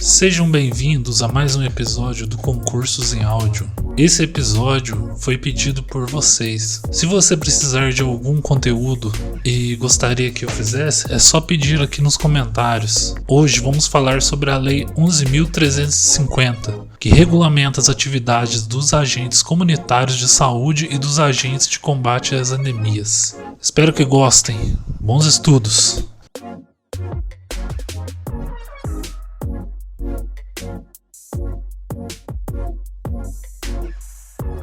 Sejam bem-vindos a mais um episódio do Concursos em Áudio. Esse episódio foi pedido por vocês. Se você precisar de algum conteúdo e gostaria que eu fizesse, é só pedir aqui nos comentários. Hoje vamos falar sobre a Lei 11.350, que regulamenta as atividades dos agentes comunitários de saúde e dos agentes de combate às anemias. Espero que gostem. Bons estudos!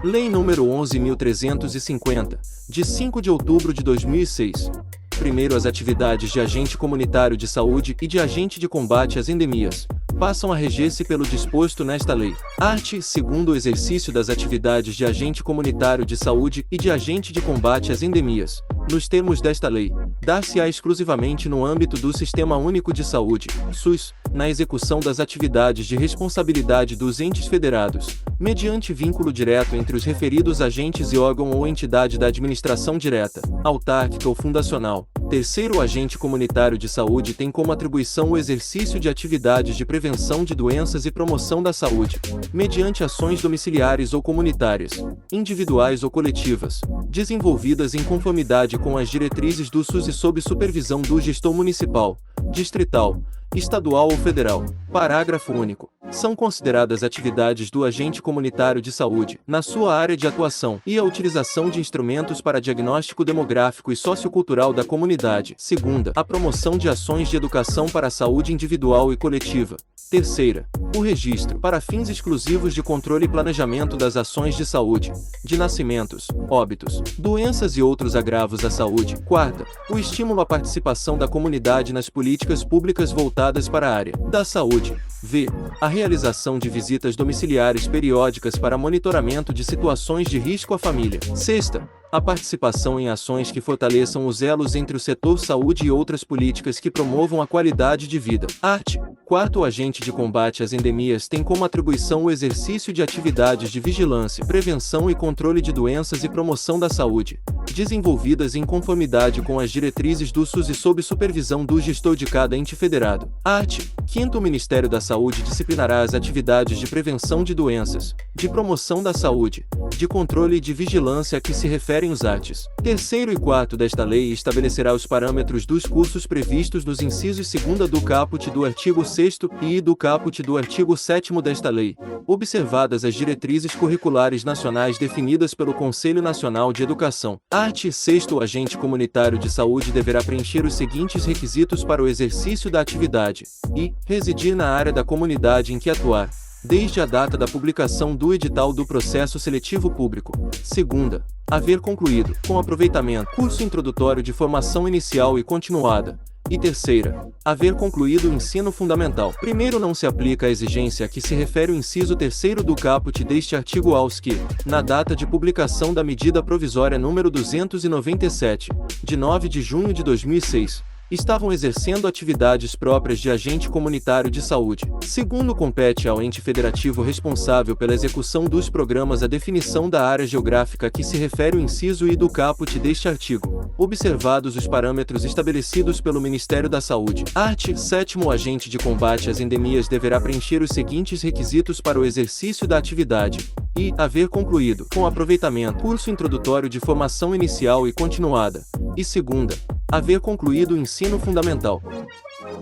Lei nº 11.350, de 5 de outubro de 2006. Primeiro, as atividades de agente comunitário de saúde e de agente de combate às endemias passam a reger-se pelo disposto nesta lei. Art. 2º, o exercício das atividades de agente comunitário de saúde e de agente de combate às endemias, nos termos desta lei, dar-se-á exclusivamente no âmbito do Sistema Único de Saúde, SUS, na execução das atividades de responsabilidade dos entes federados, mediante vínculo direto entre os referidos agentes e órgão ou entidade da administração direta, autárquica ou fundacional. Terceiro, o agente comunitário de saúde tem como atribuição o exercício de atividades de prevenção de doenças e promoção da saúde, mediante ações domiciliares ou comunitárias, individuais ou coletivas, desenvolvidas em conformidade com as diretrizes do SUS e sob supervisão do gestor municipal, distrital, estadual ou federal. Parágrafo único. São consideradas atividades do agente comunitário de saúde, na sua área de atuação, e a utilização de instrumentos para diagnóstico demográfico e sociocultural da comunidade. Segunda, a promoção de ações de educação para a saúde individual e coletiva. Terceira, o registro, para fins exclusivos de controle e planejamento das ações de saúde, de nascimentos, óbitos, doenças e outros agravos à saúde. Quarta, o estímulo à participação da comunidade nas políticas públicas voltadas para a área da saúde. V. A realização de visitas domiciliares periódicas para monitoramento de situações de risco à família. Sexta, a participação em ações que fortaleçam os elos entre o setor saúde e outras políticas que promovam a qualidade de vida. Art. Quarto, o agente de combate às endemias tem como atribuição o exercício de atividades de vigilância, prevenção e controle de doenças e promoção da saúde, desenvolvidas em conformidade com as diretrizes do SUS e sob supervisão do gestor de cada ente federado. Art. Quinto, o Ministério da Saúde disciplinará as atividades de prevenção de doenças, de promoção da saúde, de controle e de vigilância a que se referem os artes. Terceiro e quarto desta lei estabelecerá os parâmetros dos cursos previstos nos incisos 2º do caput do artigo 6º e do caput do artigo 7º desta lei, observadas as diretrizes curriculares nacionais definidas pelo Conselho Nacional de Educação. Art. 6º, o agente comunitário de saúde deverá preencher os seguintes requisitos para o exercício da atividade: e residir na área da comunidade em que atuar, desde a data da publicação do edital do processo seletivo público. Segunda, haver concluído, com aproveitamento, curso introdutório de formação inicial e continuada. E terceira, haver concluído o ensino fundamental. Primeiro, não se aplica a exigência a que se refere o inciso 3º do caput deste artigo aos que, na data de publicação da medida provisória número 297, de 9 de junho de 2006, estavam exercendo atividades próprias de agente comunitário de saúde. Segundo, compete ao ente federativo responsável pela execução dos programas a definição da área geográfica a que se refere o inciso I do caput deste artigo, observados os parâmetros estabelecidos pelo Ministério da Saúde. Art. 7º, o agente de combate às endemias deverá preencher os seguintes requisitos para o exercício da atividade: e haver concluído, com aproveitamento, curso introdutório de formação inicial e continuada. E segunda, haver concluído o ensino fundamental.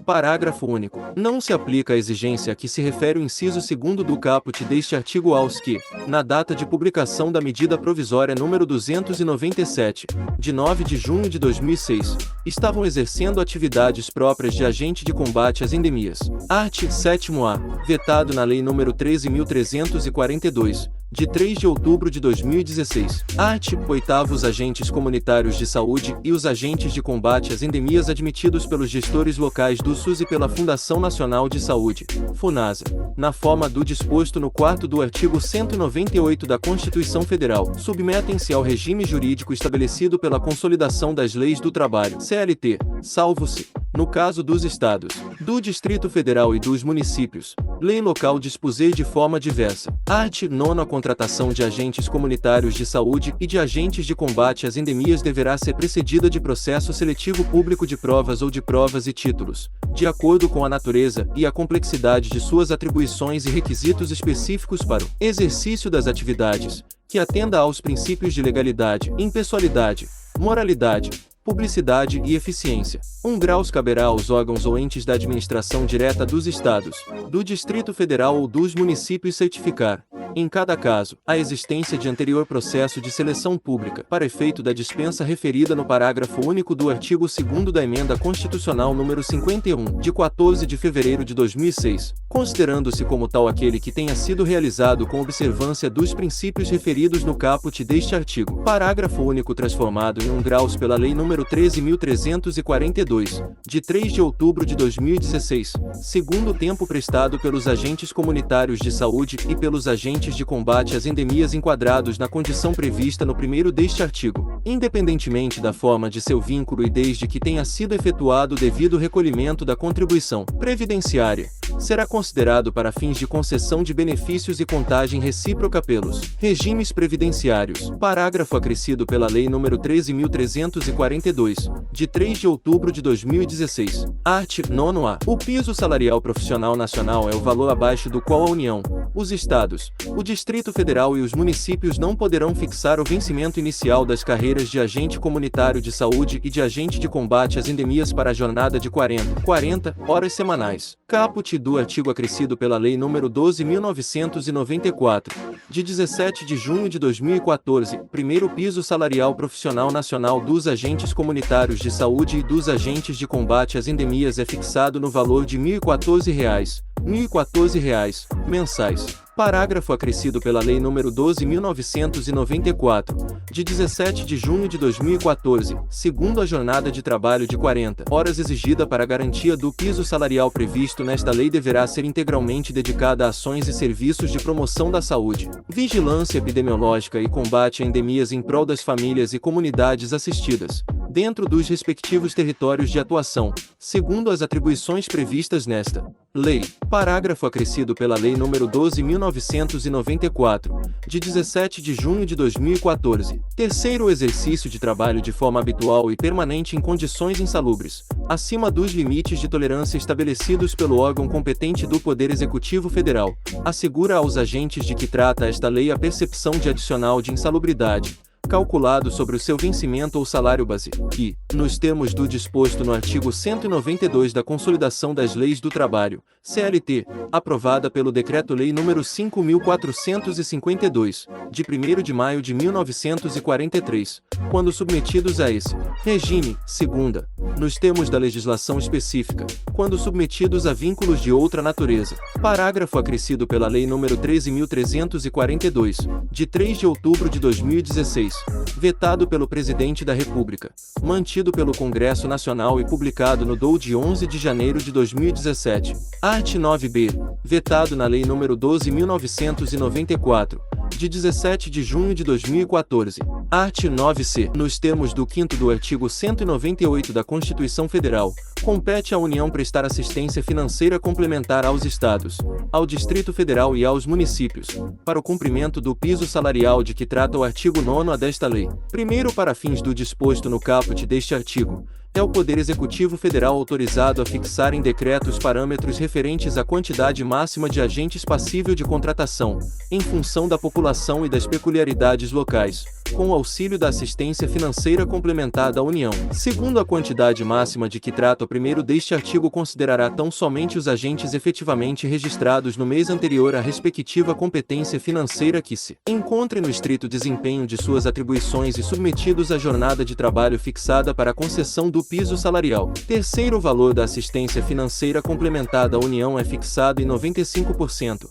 Parágrafo único. Não se aplica a exigência a que se refere o inciso 2º do caput deste artigo aos que, na data de publicação da medida provisória número 297, de 9 de junho de 2006, estavam exercendo atividades próprias de agente de combate às endemias. Art. 7º-A, vetado na Lei nº 13.342, de 3 de outubro de 2016. Art. 8º, os agentes comunitários de saúde e os agentes de combate às endemias admitidos pelos gestores locais do SUS e pela Fundação Nacional de Saúde, FUNASA, na forma do disposto no 4º do artigo 198 da Constituição Federal, submetem-se ao regime jurídico estabelecido pela Consolidação das Leis do Trabalho, CLT, salvo-se, no caso dos Estados, do Distrito Federal e dos municípios, lei local dispuser de forma diversa. Art. 9. A contratação de agentes comunitários de saúde e de agentes de combate às endemias deverá ser precedida de processo seletivo público de provas ou de provas e títulos, de acordo com a natureza e a complexidade de suas atribuições e requisitos específicos para o exercício das atividades, que atenda aos princípios de legalidade, impessoalidade, moralidade, publicidade e eficiência. 1 graus caberá aos órgãos ou entes da administração direta dos Estados, do Distrito Federal ou dos municípios certificar, em cada caso, a existência de anterior processo de seleção pública para efeito da dispensa referida no parágrafo único do artigo 2º da Emenda Constitucional nº 51, de 14 de fevereiro de 2006, considerando-se como tal aquele que tenha sido realizado com observância dos princípios referidos no caput deste artigo. Parágrafo único transformado em 1 graus pela Lei nº 13.342, de 3 de outubro de 2016, segundo tempo prestado pelos agentes comunitários de saúde e pelos agentes de combate às endemias enquadrados na condição prevista no primeiro deste artigo, independentemente da forma de seu vínculo e desde que tenha sido efetuado o devido recolhimento da contribuição previdenciária, será considerado para fins de concessão de benefícios e contagem recíproca pelos regimes previdenciários. Parágrafo acrescido pela Lei nº 13.342, de 3 de outubro de 2016. Art. 9a. O piso salarial profissional nacional é o valor abaixo do qual a União, os Estados, o Distrito Federal e os municípios não poderão fixar o vencimento inicial das carreiras de agente comunitário de saúde e de agente de combate às endemias para a jornada de 40 horas semanais. Caput do artigo acrescido pela Lei nº 12.994, de 17 de junho de 2014, primeiro piso salarial profissional nacional dos agentes comunitários de saúde e dos agentes de combate às endemias é fixado no valor de R$ 1.014 mensais. Parágrafo acrescido pela Lei nº 12.994, de 17 de junho de 2014, segundo a jornada de trabalho de 40 horas exigida para a garantia do piso salarial previsto nesta lei deverá ser integralmente dedicada a ações e serviços de promoção da saúde, vigilância epidemiológica e combate a endemias em prol das famílias e comunidades assistidas, dentro dos respectivos territórios de atuação, segundo as atribuições previstas nesta lei. Parágrafo acrescido pela Lei nº 12.994, de 17 de junho de 2014. Terceiro, o exercício de trabalho de forma habitual e permanente em condições insalubres, acima dos limites de tolerância estabelecidos pelo órgão competente do Poder Executivo Federal, assegura aos agentes de que trata esta lei a percepção de adicional de insalubridade, calculado sobre o seu vencimento ou salário base, e, nos termos do disposto no artigo 192 da Consolidação das Leis do Trabalho, CLT, aprovada pelo Decreto-Lei nº 5.452, de 1º de maio de 1943, quando submetidos a esse regime, segunda, nos termos da legislação específica, quando submetidos a vínculos de outra natureza. Parágrafo acrescido pela Lei nº 13.342, de 3 de outubro de 2016, vetado pelo Presidente da República, mantido pelo Congresso Nacional e publicado no DOU de 11 de janeiro de 2017. Art. 9b, vetado na Lei nº 12.994, de 17 de junho de 2014. Art. 9c. Nos termos do 5º do artigo 198 da Constituição Federal, compete à União prestar assistência financeira complementar aos Estados, ao Distrito Federal e aos municípios, para o cumprimento do piso salarial de que trata o artigo 9º desta lei. Primeiro, para fins do disposto no caput deste artigo, é o Poder Executivo Federal autorizado a fixar em decreto os parâmetros referentes à quantidade máxima de agentes passível de contratação, em função da população e das peculiaridades locais, com o auxílio da assistência financeira complementar da União. Segundo, a quantidade máxima de que trata o primeiro deste artigo considerará tão somente os agentes efetivamente registrados no mês anterior à respectiva competência financeira que se encontrem no estrito desempenho de suas atribuições e submetidos à jornada de trabalho fixada para a concessão do piso salarial. Terceiro, o valor da assistência financeira complementar da União é fixado em 95%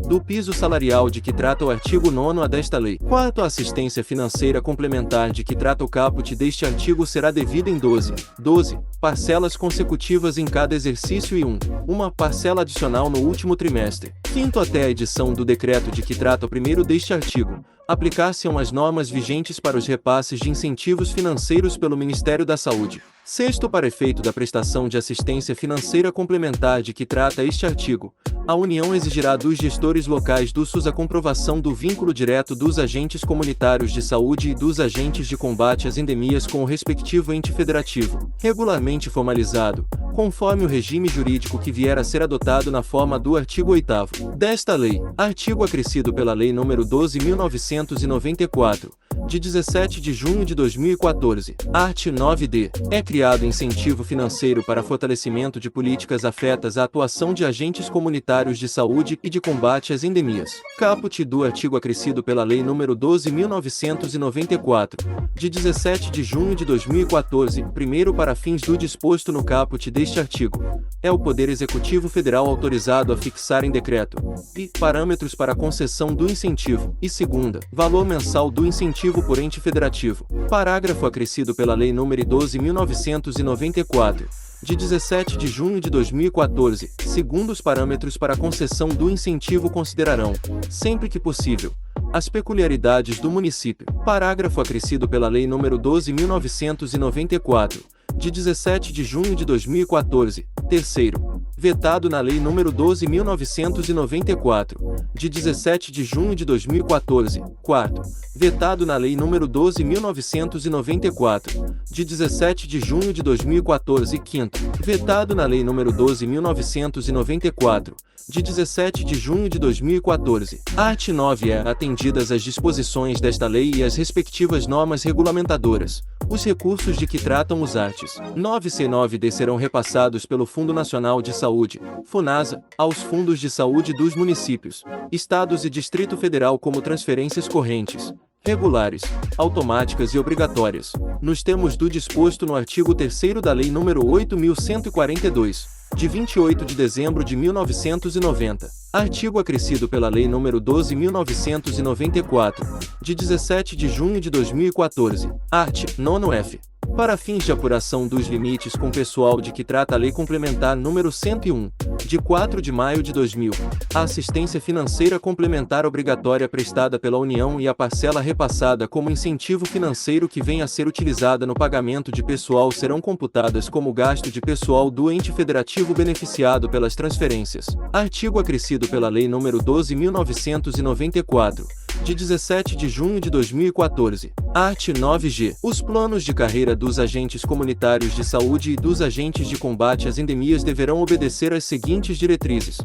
do piso salarial de que trata o artigo 9º desta lei. Quarto, a assistência financeira complementar de que trata o caput deste artigo será devida em 12 parcelas consecutivas em cada exercício e uma parcela adicional no último trimestre. Quinto, até a edição do decreto de que trata o primeiro deste artigo, aplicar-se-ão as normas vigentes para os repasses de incentivos financeiros pelo Ministério da Saúde. Sexto, para efeito da prestação de assistência financeira complementar de que trata este artigo, a União exigirá dos gestores locais do SUS a comprovação do vínculo direto dos agentes comunitários de saúde e dos agentes de combate às endemias com o respectivo ente federativo, regularmente formalizado, conforme o regime jurídico que vier a ser adotado na forma do artigo 8º desta lei, artigo acrescido pela Lei nº 12.994, de 17 de junho de 2014, art. 9d, é criado incentivo financeiro para fortalecimento de políticas afetas à atuação de agentes comunitários de saúde e de combate às endemias. Caput do artigo acrescido pela Lei nº 12.994, de 17 de junho de 2014, primeiro para fins do disposto no caput deste artigo, é o Poder Executivo Federal autorizado a fixar em decreto e parâmetros para a concessão do incentivo, e segunda, valor mensal do incentivo por ente federativo. Parágrafo acrescido pela Lei nº 12.994, de 17 de junho de 2014, segundo os parâmetros para a concessão do incentivo considerarão, sempre que possível, as peculiaridades do município. Parágrafo acrescido pela Lei nº 12.994, de 17 de junho de 2014, terceiro, vetado na Lei nº 12.994, de 17 de junho de 2014, quarto, vetado na Lei nº 12.994, de 17 de junho de 2014, quinto, vetado na Lei nº 12.994, de 17 de junho de 2014. Art. 9 é atendidas as disposições desta lei e as respectivas normas regulamentadoras. Os recursos de que tratam os arts. 9C e 9D serão repassados pelo Fundo Nacional de Saúde, FUNASA, aos fundos de saúde dos municípios, estados e Distrito Federal como transferências correntes, regulares, automáticas e obrigatórias, nos termos do disposto no artigo 3º da Lei nº 8.142, de 28 de dezembro de 1990, artigo acrescido pela Lei nº 12.994, de 17 de junho de 2014, art. 9f. Para fins de apuração dos limites com pessoal de que trata a Lei Complementar nº 101, de 4 de maio de 2000, a assistência financeira complementar obrigatória prestada pela União e a parcela repassada como incentivo financeiro que venha a ser utilizada no pagamento de pessoal serão computadas como gasto de pessoal do ente federativo beneficiado pelas transferências. Artigo acrescido pela Lei nº 12.994, de 17 de junho de 2014, art. 9g. Os planos de carreira dos agentes comunitários de saúde e dos agentes de combate às endemias deverão obedecer às seguintes diretrizes: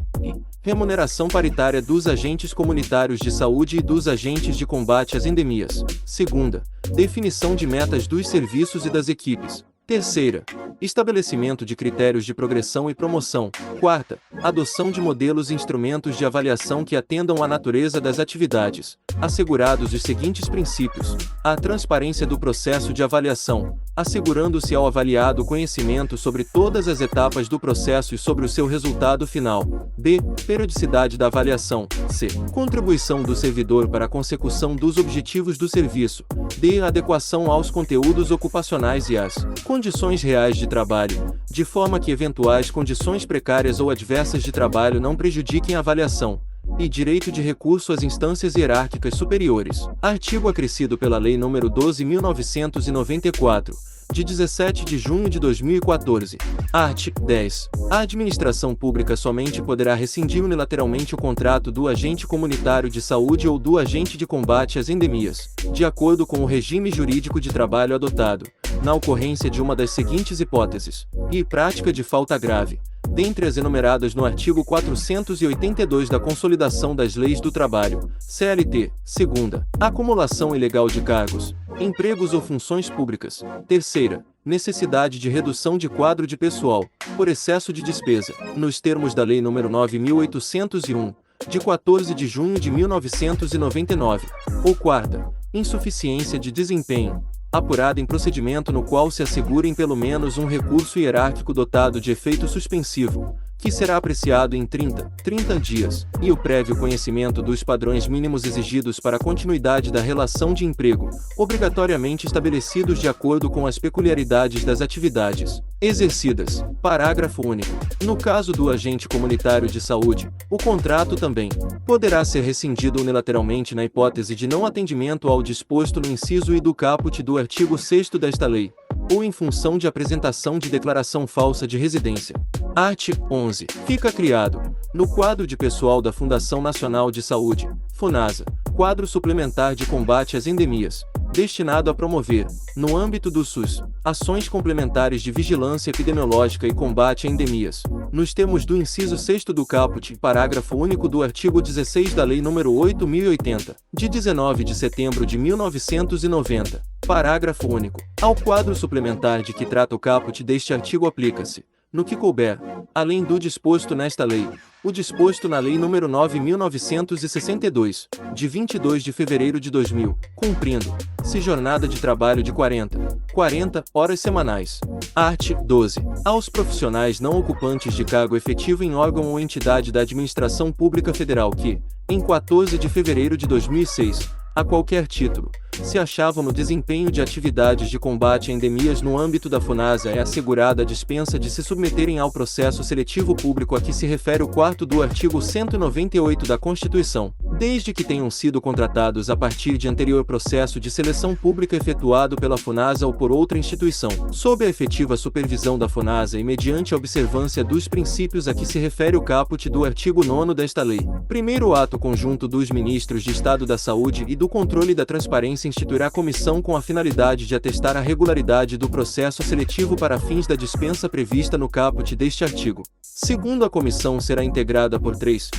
remuneração paritária dos agentes comunitários de saúde e dos agentes de combate às endemias. Segunda, definição de metas dos serviços e das equipes. Terceira, estabelecimento de critérios de progressão e promoção. Quarta, adoção de modelos e instrumentos de avaliação que atendam à natureza das atividades, assegurados os seguintes princípios: a transparência do processo de avaliação, assegurando-se ao avaliado conhecimento sobre todas as etapas do processo e sobre o seu resultado final. B. Periodicidade da avaliação. C. Contribuição do servidor para a consecução dos objetivos do serviço. D. Adequação aos conteúdos ocupacionais e às condições reais de trabalho, de forma que eventuais condições precárias ou adversas de trabalho não prejudiquem a avaliação. E direito de recurso às instâncias hierárquicas superiores. Artigo acrescido pela Lei nº 12.994, de 17 de junho de 2014. Art. 10. A administração pública somente poderá rescindir unilateralmente o contrato do agente comunitário de saúde ou do agente de combate às endemias, de acordo com o regime jurídico de trabalho adotado, na ocorrência de uma das seguintes hipóteses: e prática de falta grave, dentre as enumeradas no artigo 482 da Consolidação das Leis do Trabalho, CLT. Segunda, acumulação ilegal de cargos, empregos ou funções públicas. Terceira, necessidade de redução de quadro de pessoal, por excesso de despesa, nos termos da Lei nº 9.801, de 14 de junho de 1999. Ou quarta, insuficiência de desempenho, apurada em procedimento no qual se assegurem pelo menos um recurso hierárquico dotado de efeito suspensivo, que será apreciado em 30 dias, e o prévio conhecimento dos padrões mínimos exigidos para a continuidade da relação de emprego, obrigatoriamente estabelecidos de acordo com as peculiaridades das atividades exercidas. Parágrafo único. No caso do agente comunitário de saúde, o contrato também poderá ser rescindido unilateralmente na hipótese de não atendimento ao disposto no inciso I do caput do artigo 6º desta lei, ou em função de apresentação de declaração falsa de residência. Art. 11. Fica criado, no quadro de pessoal da Fundação Nacional de Saúde, FUNASA, quadro suplementar de combate às endemias, destinado a promover, no âmbito do SUS, ações complementares de vigilância epidemiológica e combate a endemias, nos termos do inciso 6º do caput, parágrafo único do artigo 16 da Lei nº 8.080, de 19 de setembro de 1990, parágrafo único. Ao quadro suplementar de que trata o caput deste artigo aplica-se, no que couber, além do disposto nesta lei, o disposto na Lei nº 9.962, de 22 de fevereiro de 2000, cumprindo-se jornada de trabalho de 40 horas semanais. Art. 12. Aos profissionais não ocupantes de cargo efetivo em órgão ou entidade da administração pública federal que, em 14 de fevereiro de 2006, a qualquer título, se achavam no desempenho de atividades de combate a endemias no âmbito da FUNASA, é assegurada a dispensa de se submeterem ao processo seletivo público a que se refere o 4º do artigo 198 da Constituição, desde que tenham sido contratados a partir de anterior processo de seleção pública efetuado pela FUNASA ou por outra instituição, sob a efetiva supervisão da FUNASA e mediante a observância dos princípios a que se refere o caput do artigo 9º desta lei. Primeiro ato conjunto dos ministros de Estado da Saúde e do Controle da Transparência instituirá comissão com a finalidade de atestar a regularidade do processo seletivo para fins da dispensa prevista no caput deste artigo. Segundo, a comissão será integrada por três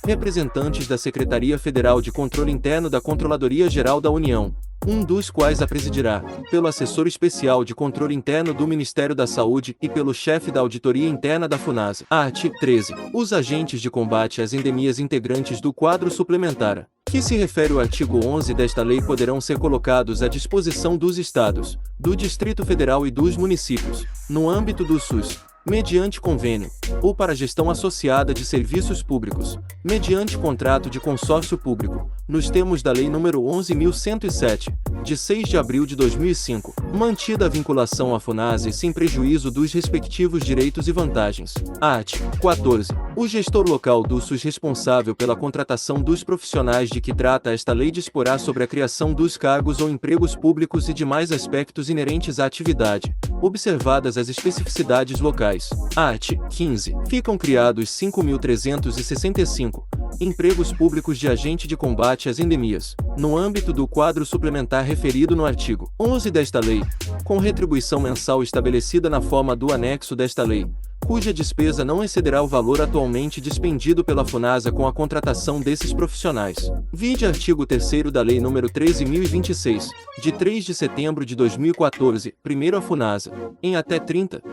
representantes da Secretaria Federal de Controle Interno da Controladoria Geral da União, um dos quais a presidirá, pelo assessor especial de controle interno do Ministério da Saúde e pelo chefe da auditoria interna da FUNASA. Art. 13. Os agentes de combate às endemias integrantes do quadro suplementar, que se refere o artigo 11 desta lei, poderão ser colocados à disposição dos Estados, do Distrito Federal e dos municípios, no âmbito do SUS, mediante convênio, ou para gestão associada de serviços públicos, mediante contrato de consórcio público, nos termos da Lei nº 11.107, de 6 de abril de 2005, mantida a vinculação à FUNASA e sem prejuízo dos respectivos direitos e vantagens. Art. 14. O gestor local do SUS responsável pela contratação dos profissionais de que trata esta lei disporá sobre a criação dos cargos ou empregos públicos e demais aspectos inerentes à atividade, observadas as especificidades locais. Art. 15. Ficam criados 5.365 empregos públicos de agente de combate às endemias, no âmbito do quadro suplementar referido no artigo 11 desta lei, com retribuição mensal estabelecida na forma do anexo desta lei, cuja despesa não excederá o valor atualmente dispendido pela FUNASA com a contratação desses profissionais. Vide artigo 3º da Lei nº 13.026, de 3 de setembro de 2014, primeiro a FUNASA, em até 30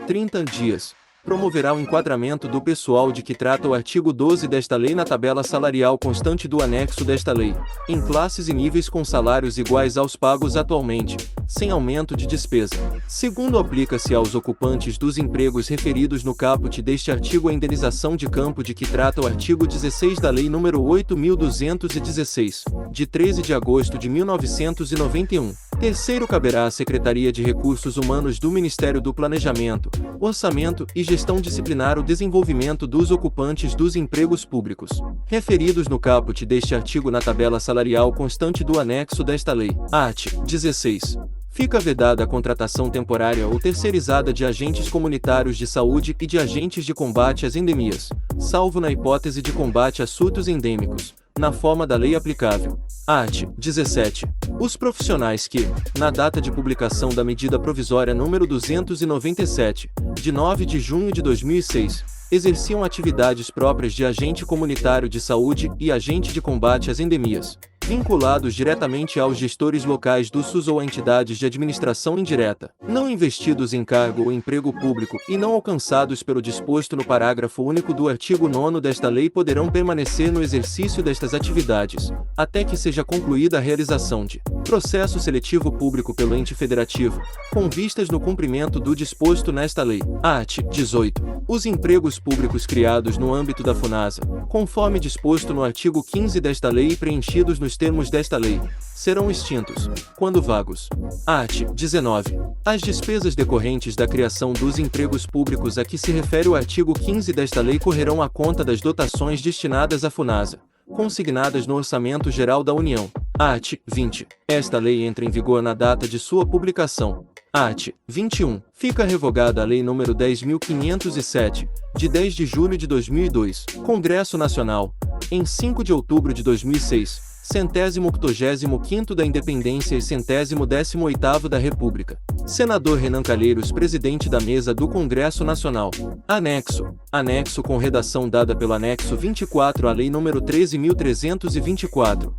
dias, promoverá o enquadramento do pessoal de que trata o artigo 12 desta lei na tabela salarial constante do anexo desta lei, em classes e níveis com salários iguais aos pagos atualmente, sem aumento de despesa. Segundo, aplica-se aos ocupantes dos empregos referidos no caput deste artigo a indenização de campo de que trata o artigo 16 da Lei nº 8.216, de 13 de agosto de 1991. Terceiro, caberá à Secretaria de Recursos Humanos do Ministério do Planejamento, Orçamento e Gestão disciplinar o desenvolvimento dos ocupantes dos empregos públicos, referidos no caput deste artigo na tabela salarial constante do anexo desta lei. Art. 16. Fica vedada a contratação temporária ou terceirizada de agentes comunitários de saúde e de agentes de combate às endemias, salvo na hipótese de combate a surtos endêmicos, na forma da lei aplicável. Art. 17. Os profissionais que, na data de publicação da medida provisória número 297, de 9 de junho de 2006, exerciam atividades próprias de agente comunitário de saúde e agente de combate às endemias, vinculados diretamente aos gestores locais do SUS ou a entidades de administração indireta, não investidos em cargo ou emprego público e não alcançados pelo disposto no parágrafo único do artigo 9º desta lei poderão permanecer no exercício destas atividades, até que seja concluída a realização de processo seletivo público pelo ente federativo, com vistas no cumprimento do disposto nesta lei. Art. 18. Os empregos públicos criados no âmbito da FUNASA, conforme disposto no artigo 15 desta lei e preenchidos nos termos desta lei, serão extintos, quando vagos. Art. 19. As despesas decorrentes da criação dos empregos públicos a que se refere o artigo 15 desta lei correrão à conta das dotações destinadas à FUNASA, consignadas no Orçamento Geral da União. Art. 20. Esta lei entra em vigor na data de sua publicação. Art. 21. Fica revogada a Lei nº 10.507, de 10 de julho de 2002, Congresso Nacional, em 5 de outubro de 2006, 185º da Independência e 118º da República. Senador Renan Calheiros, presidente da mesa do Congresso Nacional. Anexo. Anexo com redação dada pelo anexo 24 à Lei nº 13.324.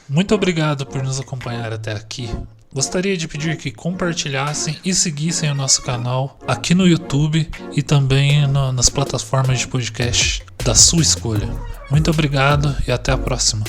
Muito obrigado por nos acompanhar até aqui. Gostaria de pedir que compartilhassem e seguissem o nosso canal aqui no YouTube e também nas plataformas de podcast da sua escolha. Muito obrigado e até a próxima.